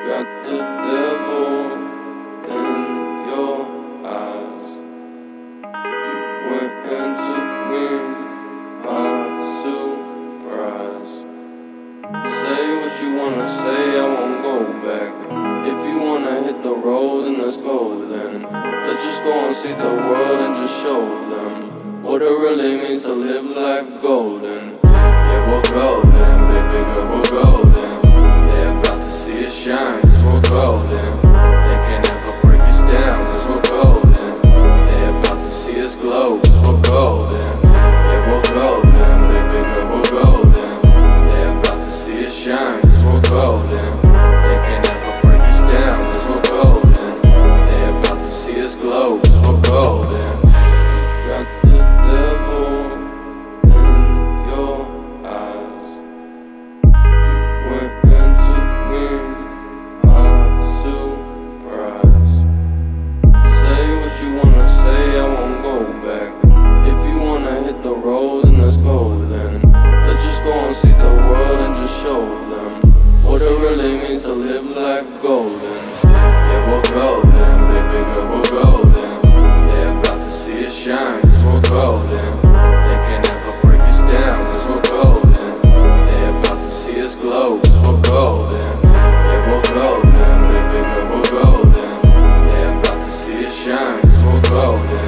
Got the devil in your eyes. You went and took me by surprise. Say what you wanna say, I won't go back. If you wanna hit the road, then let's go then. Let's just go and see the world and just show them what it really means to live life golden. Yeah, we're golden, baby girl, we're golden. They're about to see us shine, cause we're golden. They can't ever break us down, cause we're golden. They're about to see us glow, cause we're golden. Yeah, we're golden, baby girl, we're golden. They're about to see us shine, cause we're golden. They can't ever break us down, cause we're golden. They're about to see us glow, cause we're golden. Got the devil in your eyes. You went and took me by surprise. Say what you wanna say, I won't go back. If you wanna hit the road, then let's go then. Let's just go and see the world and just show them what it really means to live life golden. Yeah, we're golden, baby girl, we're golden. They're about to see us shine, cause we're golden. They can't ever break us down, cause we're golden. They're about to see us glow, cause we're golden. Yeah, we're golden, baby girl, we're golden. They're about to see us shine, cause we're golden.